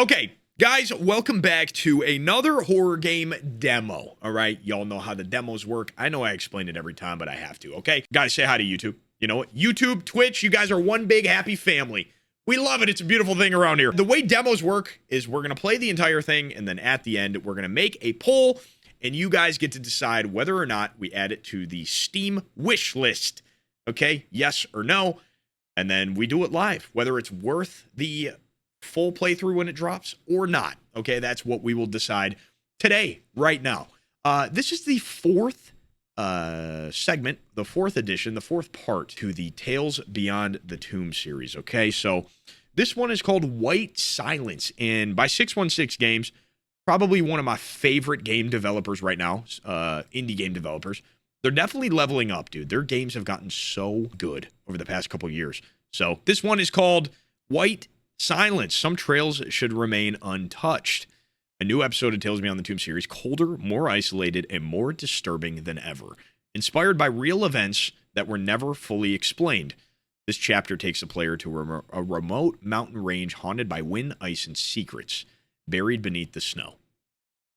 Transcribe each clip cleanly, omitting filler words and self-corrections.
Okay, guys, welcome back to another horror game demo. All right, y'all know how the demos work. I know I explain it every time, but I have to, okay? Guys, say hi to YouTube. You know what? YouTube, Twitch, you guys are one big happy family. We love it. It's a beautiful thing around here. The way demos work is we're going to play the entire thing, and then at the end, we're going to make a poll, and you guys get to decide whether or not we add it to the Steam wish list. Okay? Yes or no. And then we do it live, whether it's worth the full playthrough when it drops or not. Okay, that's what we will decide today, right now. This is the fourth segment, the fourth edition, the fourth part to the Tales Beyond the Tomb series. Okay, so this one is called White Silence, and by 616 Games, probably one of my favorite game developers right now, indie game developers. They're definitely leveling up, dude. Their games have gotten so good over the past couple years. So this one is called White Silence. Some trails should remain untouched. A new episode of Tales Beyond the Tomb series, colder, more isolated, and more disturbing than ever. Inspired by real events that were never fully explained. This chapter takes the player to a remote mountain range haunted by wind, ice, and secrets, buried beneath the snow.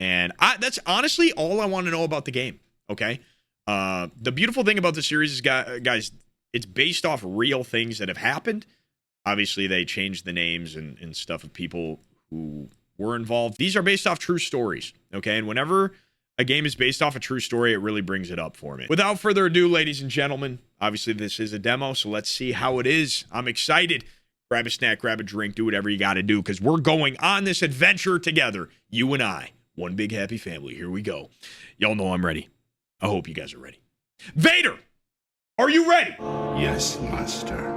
And that's honestly all I want to know about the game, okay? The beautiful thing about the series is, guys, it's based off real things that have happened. Obviously, they changed the names and stuff of people who were involved. These are based off true stories, okay? And whenever a game is based off a true story, it really brings it up for me. Without further ado, ladies and gentlemen, obviously this is a demo, so let's see how it is. I'm excited. Grab a snack, grab a drink, do whatever you got to do, because we're going on this adventure together, you and I. One big happy family. Here we go. Y'all know I'm ready. I hope you guys are ready. Vader, are you ready? Yes, master.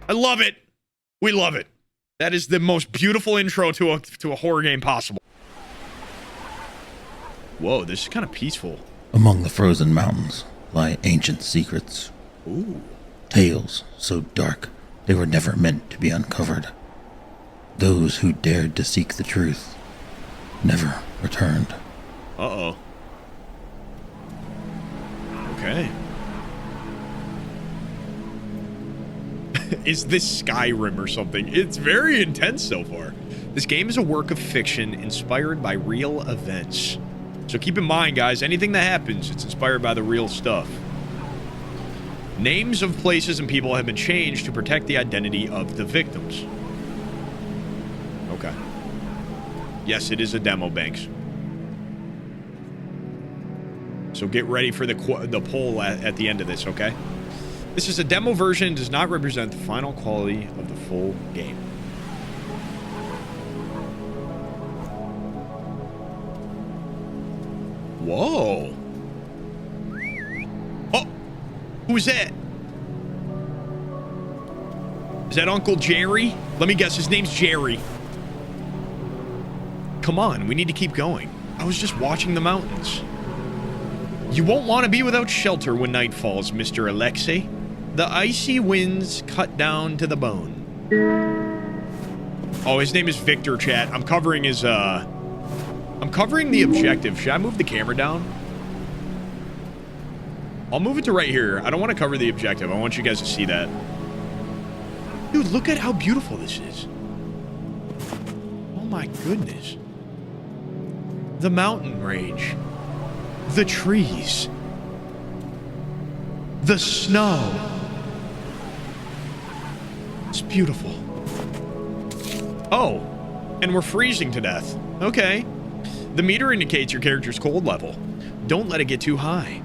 I love it. We love it. That is the most beautiful intro to a horror game possible. Whoa, this is kind of peaceful. Among the frozen mountains lie ancient secrets. Ooh. Tales so dark they were never meant to be uncovered. Those who dared to seek the truth never returned. Uh-oh. Okay. Is this Skyrim or something? It's very intense so far. This game is a work of fiction inspired by real events. So keep in mind, guys, anything that happens, it's inspired by the real stuff. Names of places and people have been changed to protect the identity of the victims. Okay. Yes, it is a demo, Banks. So get ready for the poll at the end of this, okay? This is a demo version and does not represent the final quality of the full game. Whoa. Oh, who's that? Is that Uncle Jerry? Let me guess, his name's Jerry. Come on, we need to keep going. I was just watching the mountains. You won't want to be without shelter when night falls, Mr. Alexei. The icy winds cut down to the bone. Oh, his name is Victor, chat. I'm covering his, I'm covering the objective. Should I move the camera down? I'll move it to right here. I don't want to cover the objective. I want you guys to see that. Dude, look at how beautiful this is. Oh my goodness. The mountain range. The trees. The snow. It's beautiful. Oh, and we're freezing to death. Okay. The meter indicates your character's cold level. Don't let it get too high.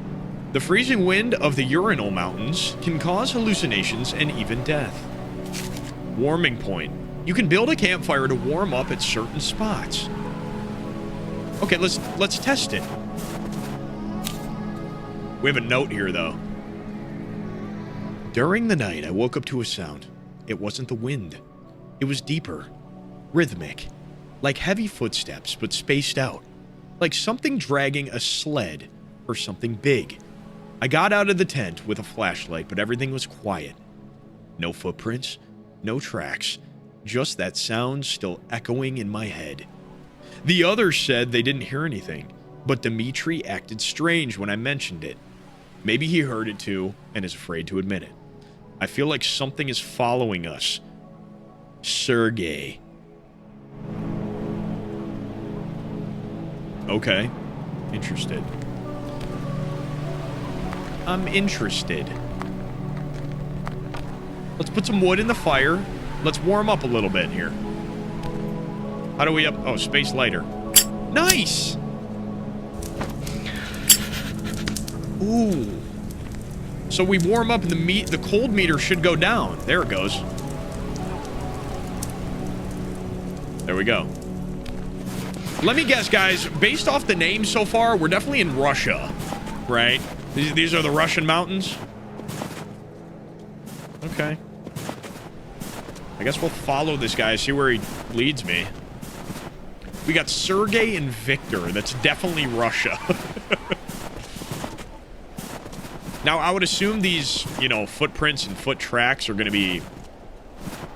The freezing wind of the Urinal Mountains can cause hallucinations and even death. Warming point. You can build a campfire to warm up at certain spots. Okay, let's test it. We have a note here, though. During the night, I woke up to a sound. It wasn't the wind. It was deeper, rhythmic, like heavy footsteps, but spaced out, like something dragging a sled or something big. I got out of the tent with a flashlight, but everything was quiet. No footprints, no tracks, just that sound still echoing in my head. The others said they didn't hear anything, but Dimitri acted strange when I mentioned it. Maybe he heard it too and is afraid to admit it. I feel like something is following us. Sergey. Okay. Interested. I'm interested. Let's put some wood in the fire. Let's warm up a little bit here. How do we up? Oh, space lighter. Nice! Ooh. So we warm up and the cold meter should go down. There it goes. There we go. Let me guess, guys. Based off the name so far, we're definitely in Russia, right? These are the Russian mountains. Okay. I guess we'll follow this guy, see where he leads me. We got Sergey and Victor. That's definitely Russia. Now, I would assume these, you know, footprints and foot tracks are going to be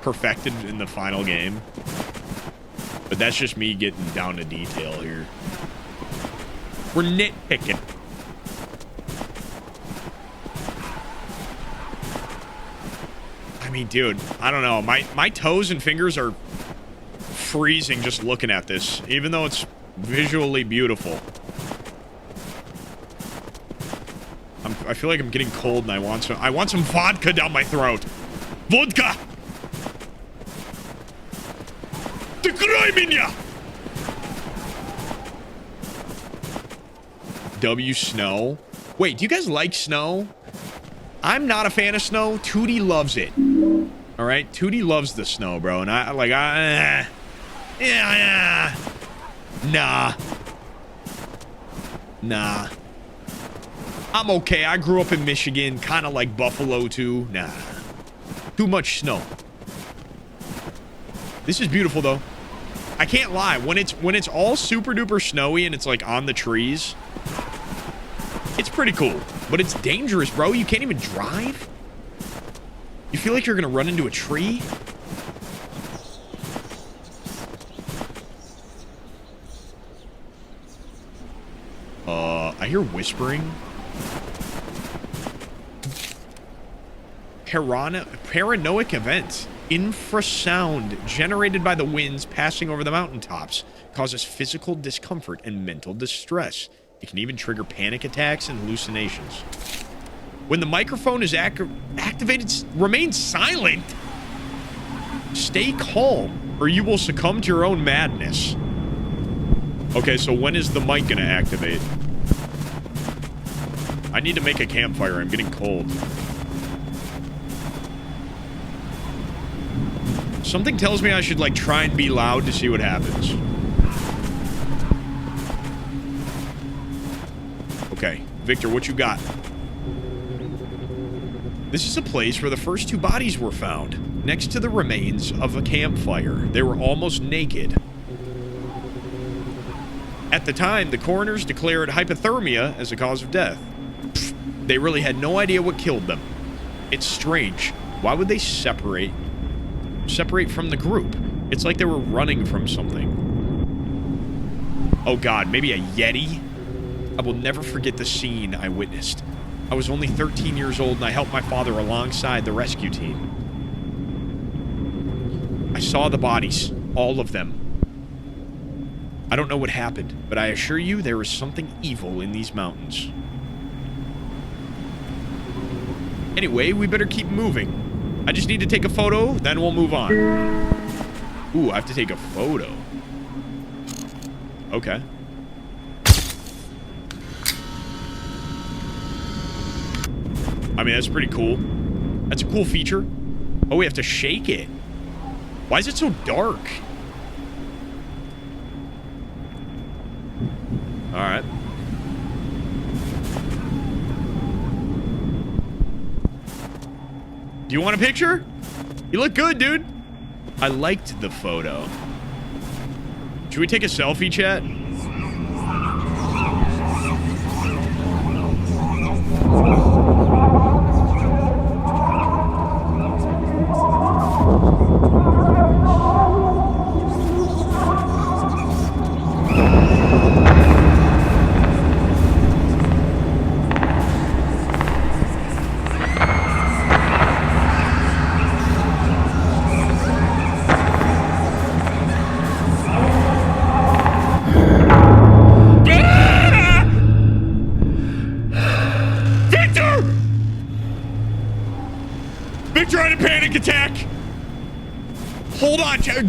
perfected in the final game. But that's just me getting down to detail here. We're nitpicking. I mean, dude, I don't know. My toes and fingers are freezing just looking at this, even though it's visually beautiful. I feel like I'm getting cold and I want some vodka down my throat. Vodka! Открой меня! W snow. Wait, do you guys like snow? I'm not a fan of snow. Tootie loves it. All right, Tootie loves the snow, bro, and yeah, nah. I'm okay. I grew up in Michigan, kind of like Buffalo too. Nah, too much snow. This is beautiful though. I can't lie. When it's all super duper snowy and it's like on the trees, it's pretty cool. But it's dangerous, bro. You can't even drive. You feel like you're gonna run into a tree. I hear whispering. Paranoid event. Infrasound generated by the winds passing over the mountaintops causes physical discomfort and mental distress. It can even trigger panic attacks and hallucinations. When the microphone is activated, remain silent. Stay calm, or you will succumb to your own madness. Okay, so when is the mic gonna activate? I need to make a campfire. I'm getting cold. Something tells me I should, like, try and be loud to see what happens. Okay, Victor, what you got? This is a place where the first two bodies were found, next to the remains of a campfire. They were almost naked. At the time, the coroners declared hypothermia as the cause of death. Pfft, they really had no idea what killed them. It's strange. Why would they separate from the group? It's like they were running from something. Oh God, maybe a Yeti? I will never forget the scene I witnessed. I was only 13 years old and I helped my father alongside the rescue team. I saw the bodies, all of them. I don't know what happened, but I assure you there is something evil in these mountains. Anyway, we better keep moving. I just need to take a photo, then we'll move on. Ooh, I have to take a photo. Okay. I mean, that's pretty cool. That's a cool feature. Oh, we have to shake it. Why is it so dark? All right. Do you want a picture? You look good, dude. I liked the photo. Should we take a selfie, chat?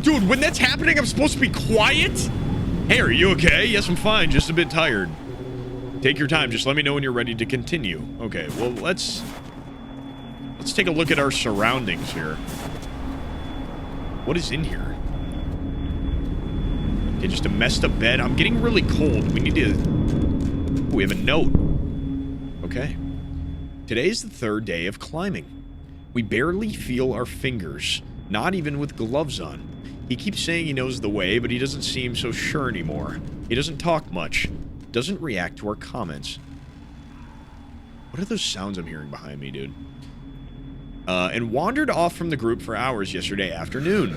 Dude, when that's happening, I'm supposed to be quiet? Hey, are you okay? Yes, I'm fine. Just a bit tired. Take your time. Just let me know when you're ready to continue. Okay, well, let's take a look at our surroundings here. What is in here? Okay, just a messed up bed. I'm getting really cold. We need to... Ooh, we have a note. Okay. Today's the third day of climbing. We barely feel our fingers, not even with gloves on. He keeps saying he knows the way, but he doesn't seem so sure anymore. He doesn't talk much. Doesn't react to our comments. What are those sounds I'm hearing behind me, dude? And wandered off from the group for hours yesterday afternoon.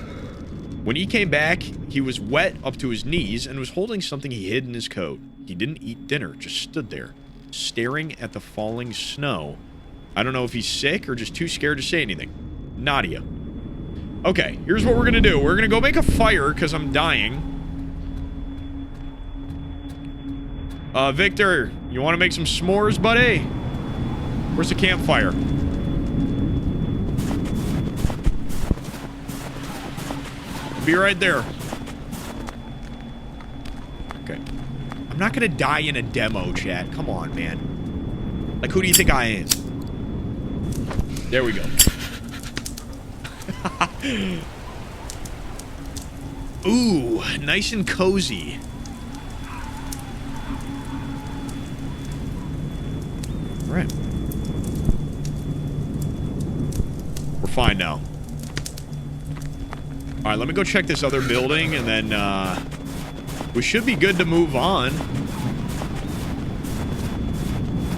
When he came back, he was wet up to his knees and was holding something he hid in his coat. He didn't eat dinner, just stood there, staring at the falling snow. I don't know if he's sick or just too scared to say anything. Nadia. Okay, here's what we're gonna do. We're gonna go make a fire because I'm dying. Victor, you want to make some s'mores, buddy? Where's the campfire? Be right there. Okay. I'm not gonna die in a demo, chat. Come on, man. Like, who do you think I am? There we go. Ooh, nice and cozy. All right. We're fine now. All right, let me go check this other building, and then we should be good to move on.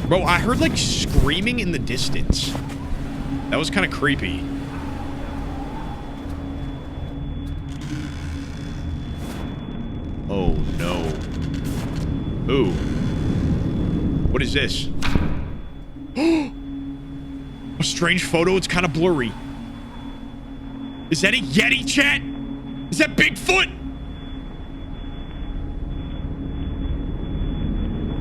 Bro, I heard, like, screaming in the distance. That was kind of creepy. Oh, no. Ooh. What is this? A strange photo. It's kind of blurry. Is that a Yeti, chat? Is that Bigfoot?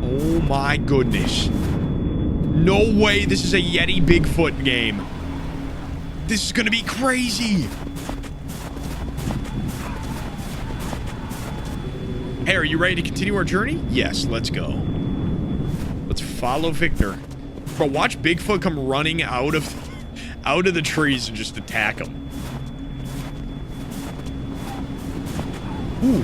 Oh my goodness. No way this is a Yeti Bigfoot game. This is gonna be crazy. Hey, are you ready to continue our journey? Yes, let's go. Let's follow Victor. Bro, watch Bigfoot come running out of the trees and just attack him. Ooh.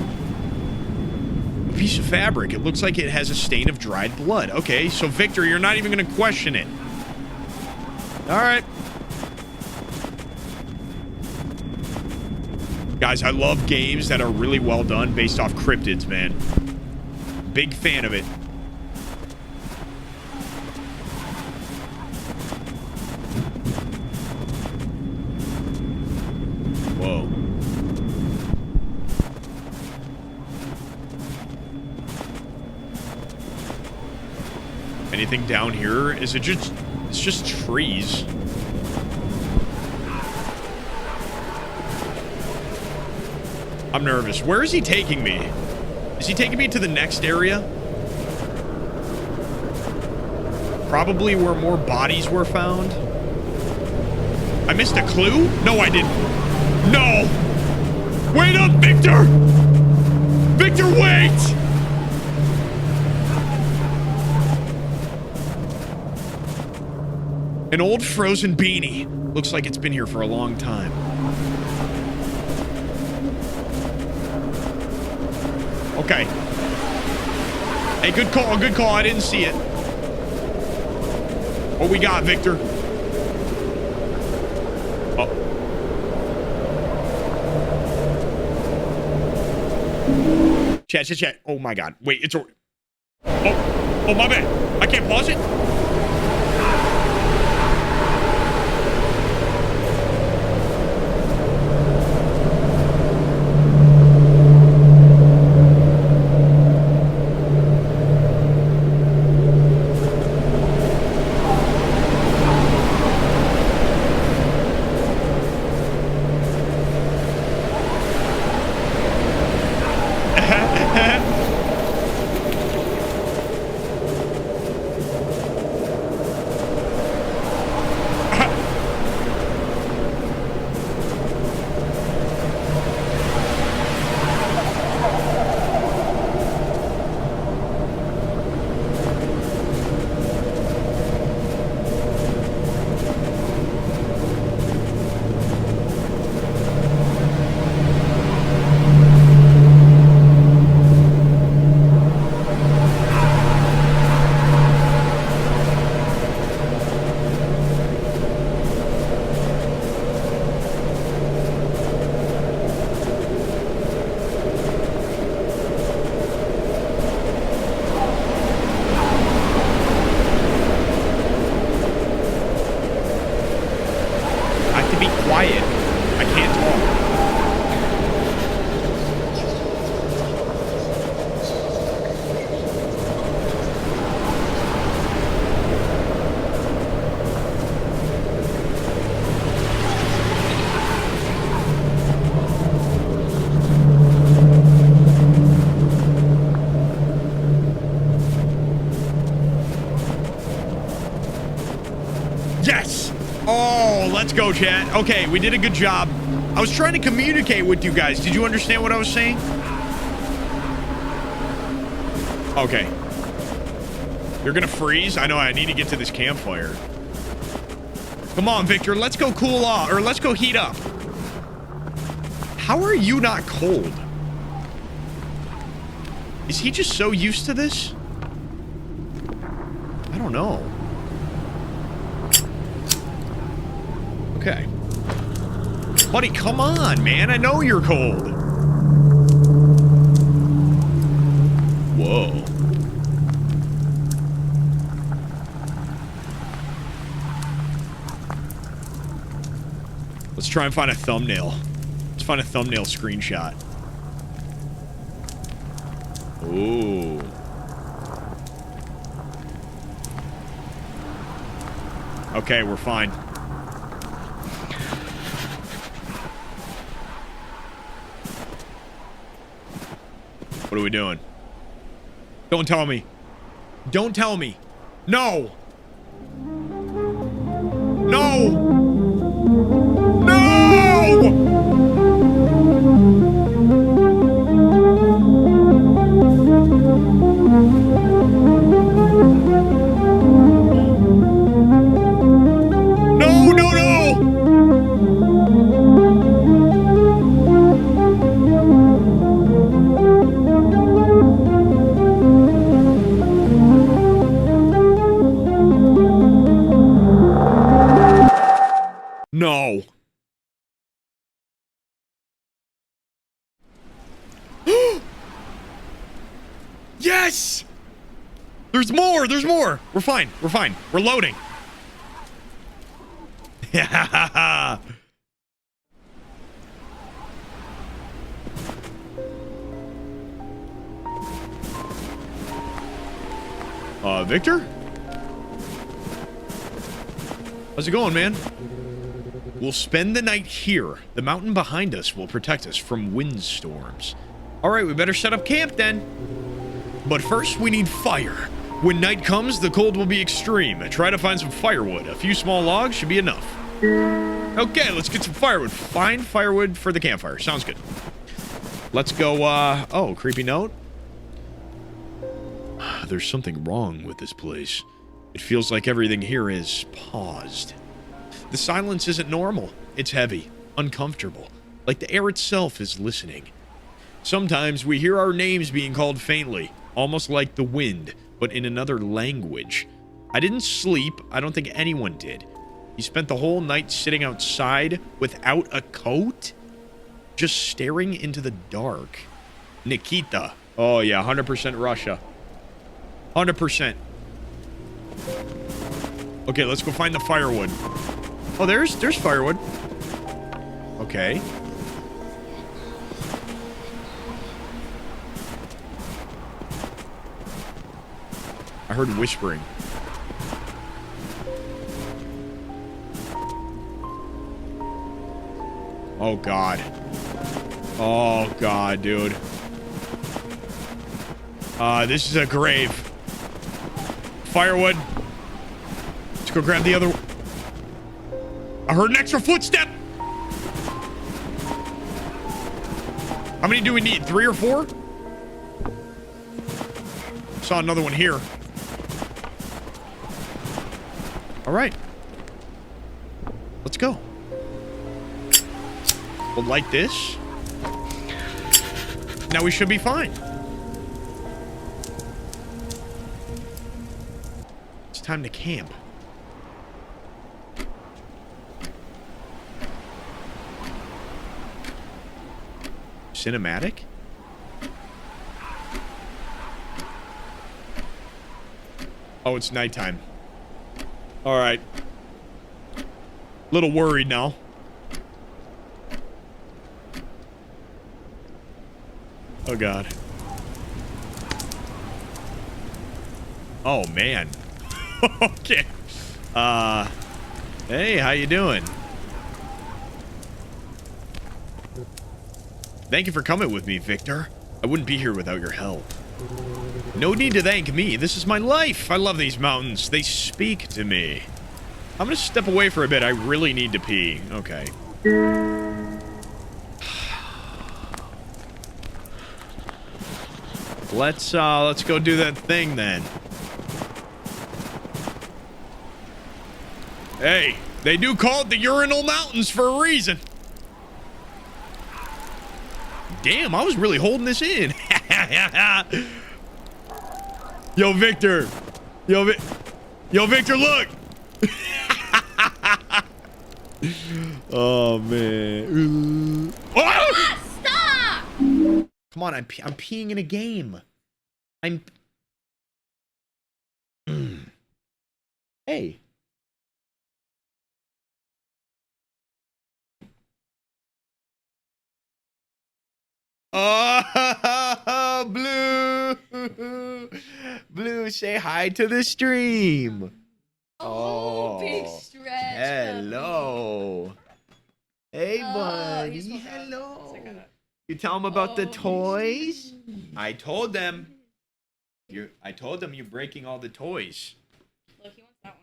A piece of fabric. It looks like it has a stain of dried blood. Okay, so Victor, you're not even going to question it. All right. Guys, I love games that are really well done based off cryptids, man. Big fan of it. Whoa. Anything down here? Is it just... It's just trees. I'm nervous. Where is he taking me? Is he taking me to the next area? Probably where more bodies were found. I missed a clue? No, I didn't. No! Wait up, Victor! Victor, wait! An old frozen beanie. Looks like it's been here for a long time. Okay. Hey, good call, good call. I didn't see it. What we got, Victor? Oh. Chat. Oh my God. Wait, it's a... Oh, my bad. I can't pause it? Let's go, chat. Okay, we did a good job. I was trying to communicate with you guys. Did you understand what I was saying? Okay. You're gonna freeze? I know, I need to get to this campfire. Come on, Victor. Let's go cool off. Or let's go heat up. How are you not cold? Is he just so used to this? I don't know. Okay. Buddy, come on, man. I know you're cold. Whoa. Let's try and find a thumbnail. Let's find a thumbnail screenshot. Ooh. Okay, we're fine. What are we doing? Don't tell me. Don't tell me. No. No. No! No, no, no! No. Yes! There's more! There's more! We're fine. We're fine. We're loading. Yeah. Victor? How's it going, man? We'll spend the night here. The mountain behind us will protect us from windstorms. Alright, we better set up camp then. But first, we need fire. When night comes, the cold will be extreme. Try to find some firewood. A few small logs should be enough. Okay, let's get some firewood. Find firewood for the campfire. Sounds good. Let's go, oh, creepy note. There's something wrong with this place. It feels like everything here is paused. The silence isn't normal. It's heavy, uncomfortable, like the air itself is listening. Sometimes we hear our names being called faintly, almost like the wind, but in another language. I didn't sleep. I don't think anyone did. You spent the whole night sitting outside without a coat? Just staring into the dark. Nikita. Oh, yeah, 100% Russia. 100%. Okay, let's go find the firewood. Oh, there's firewood. Okay. I heard whispering. Oh, God. Oh, God, dude. This is a grave. Firewood. Let's go grab the other... I heard an extra footstep. How many do we need? 3 or 4? Saw another one here. All right. Let's go. We'll light this. Now we should be fine. It's time to camp. Cinematic? Oh, it's nighttime. All right. Little worried now. Oh, God. Oh, man. Okay. Hey, how you doing? Thank you for coming with me, Victor. I wouldn't be here without your help. No need to thank me. This is my life. I love these mountains. They speak to me. I'm gonna step away for a bit. I really need to pee. Okay. Let's go do that thing then. Hey, they do call it the Urinal Mountains for a reason. Damn, I was really holding this in. Yo, Victor. Yo, Victor, look. Oh, man. Oh! Stop! Come on, I'm peeing in a game. Hey. Oh, Blue. Blue, say hi to the stream. Oh, big stretch. Hello. Hey, buddy. he's woke up. Hello. So You tell them about the Oh. toys? I told them. I told them you're breaking all the toys. Look, he wants that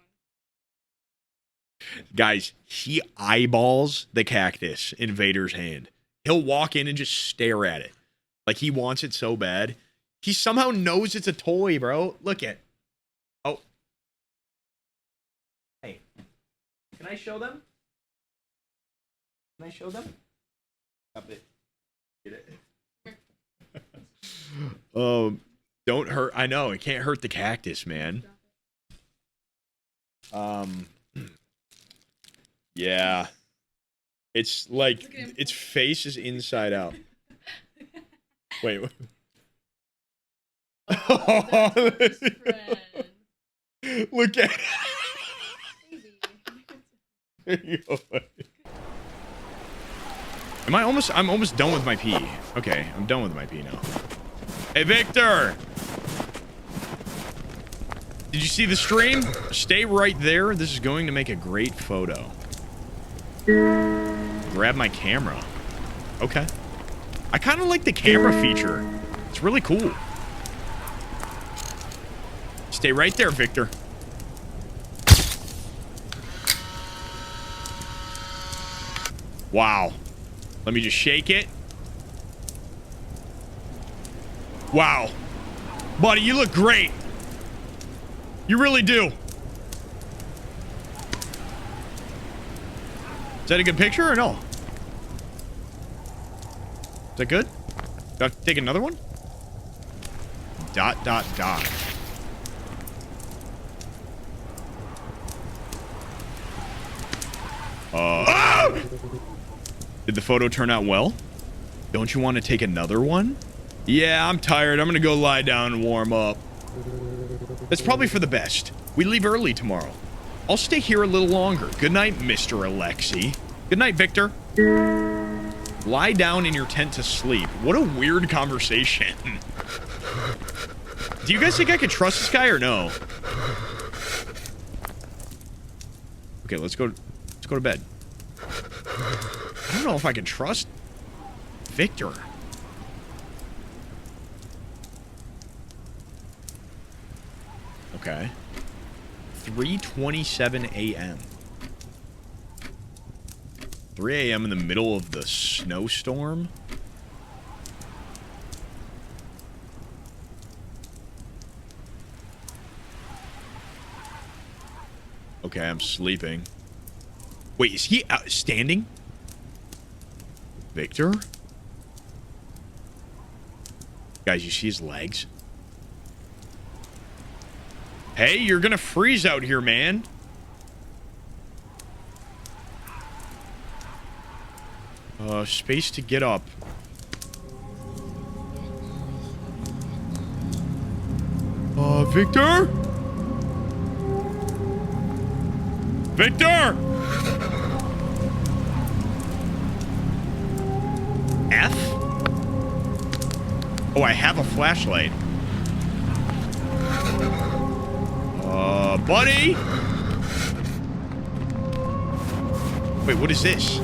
one. Guys, he eyeballs the cactus in Vader's hand. He'll walk in and just stare at it. Like he wants it so bad. He somehow knows it's a toy, bro. Look at. Oh. Hey. Can I show them? Can I show them? Stop it. Get it. Don't hurt. I know it can't hurt the cactus, man. Yeah. It's like its face is inside out. Wait. Oh, that's his friend. Look at it. There you go, buddy. I'm almost done with my pee. Okay, I'm done with my pee now. Hey, Victor! Did you see the stream? Stay right there. This is going to make a great photo. Grab my camera. Okay. I kind of like the camera feature. It's really cool. Stay right there, Victor. Wow. Let me just shake it. Wow. Buddy, you look great. You really do. Is that a good picture or no? Is that good? Do I have to take another one? ... Ah! Did the photo turn out well? Don't you want to take another one? Yeah, I'm tired. I'm gonna go lie down and warm up. That's probably for the best. We leave early tomorrow. I'll stay here a little longer. Good night, Mr. Alexi. Good night, Victor. Lie down in your tent to sleep. What a weird conversation. Do you guys think I could trust this guy or no? Okay, let's go to bed. I don't know if I can trust Victor. Okay. 3:27 a.m. 3 a.m. in the middle of the snowstorm? Okay, I'm sleeping. Wait, is he standing? Victor? Guys, you see his legs? Hey, you're gonna freeze out here, man. Space to get up. Victor? Victor! F? Oh, I have a flashlight. Buddy? Wait, what is this?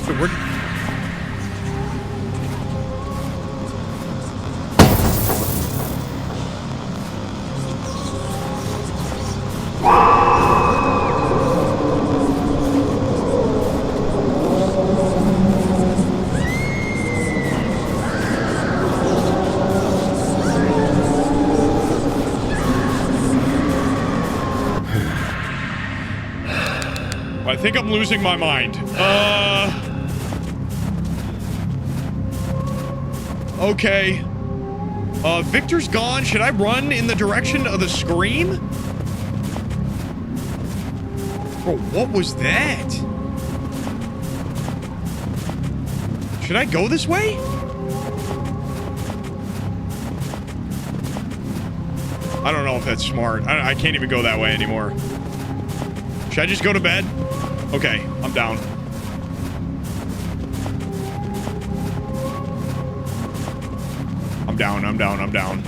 Wait, where... think I'm losing my mind. Okay. Victor's gone. Should I run in the direction of the scream? Bro, what was that? Should I go this way? I don't know if that's smart. I can't even go that way anymore. Should I just go to bed? Okay, I'm down. I'm down.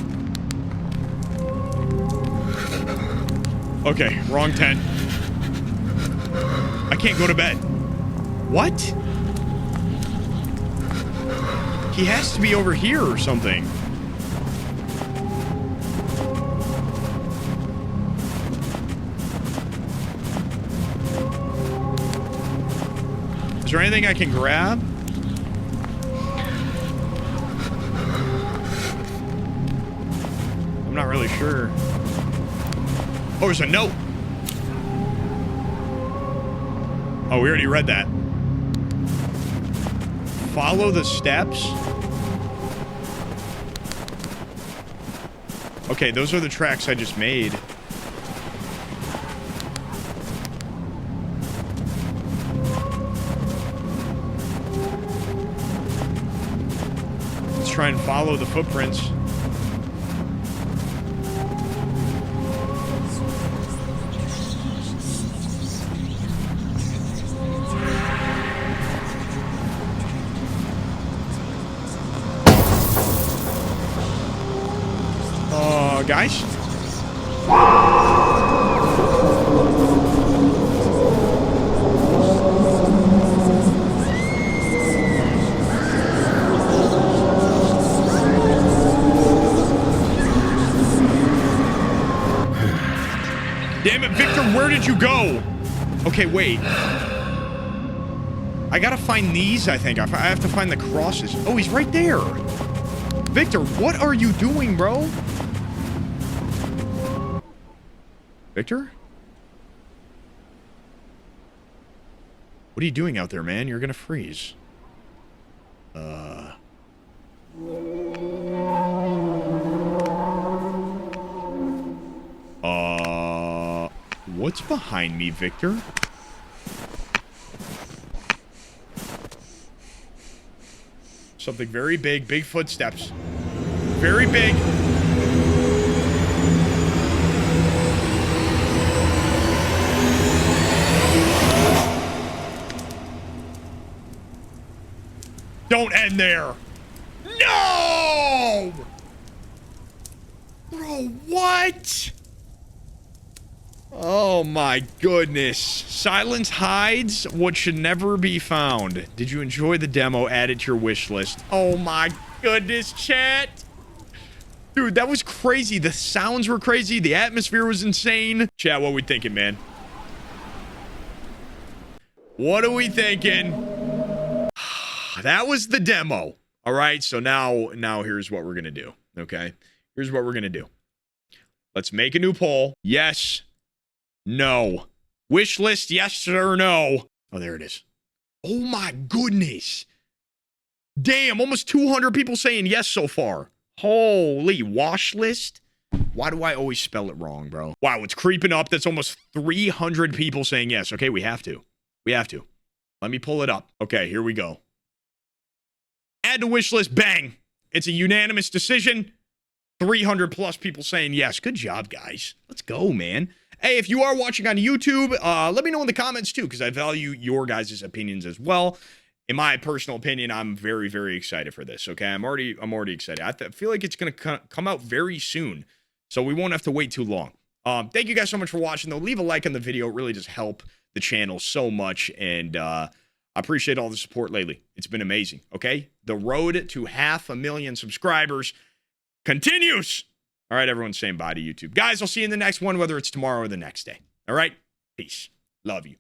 Okay, wrong tent. I can't go to bed. What? He has to be over here or something. Is there anything I can grab? I'm not really sure. Oh, there's a note. Oh, we already read that. Follow the steps. Okay, those are the tracks I just made. Let's try and follow the footprints. Guys? Damn it, Victor, where did you go? Okay, wait. I gotta find these, I think. I have to find the crosses. Oh, he's right there. Victor, what are you doing, bro? Victor? What are you doing out there, man? You're gonna freeze. What's behind me, Victor? Something very big. Big footsteps. Very big. Don't end there. No! Bro, what? Oh my goodness. Silence hides what should never be found. Did you enjoy the demo? Add it to your wish list. Oh my goodness, chat. Dude, that was crazy. The sounds were crazy. The atmosphere was insane. Chat, what are we thinking, man? What are we thinking? That was the demo. All right, so now here's what we're gonna do. Okay, here's what we're gonna do. Let's make a new poll. Yes, no. Wish list, yes or no. Oh, there it is. Oh my goodness. Damn, almost 200 people saying yes so far. Holy, wash list. Why do I always spell it wrong, bro? Wow, it's creeping up. That's almost 300 people saying yes. Okay, we have to. We have to. Let me pull it up. Okay, here we go. Add to wish list, bang. It's a unanimous decision. 300 plus people saying yes. Good job, guys. Let's go, man. Hey, if you are watching on YouTube, let me know in the comments too, because I value your guys' opinions as well. In my personal opinion, I'm very, very excited for this. Okay, I'm already excited. I feel like it's gonna come out very soon, so we won't have to wait too long. Thank you guys so much for watching, though. Leave a like on the video. It really does help the channel so much, and I appreciate all the support lately. It's been amazing. Okay, the road to 500,000 subscribers continues. All right, everyone's saying bye to YouTube. Guys, I'll see you in the next one, whether it's tomorrow or the next day. All right, peace. Love you.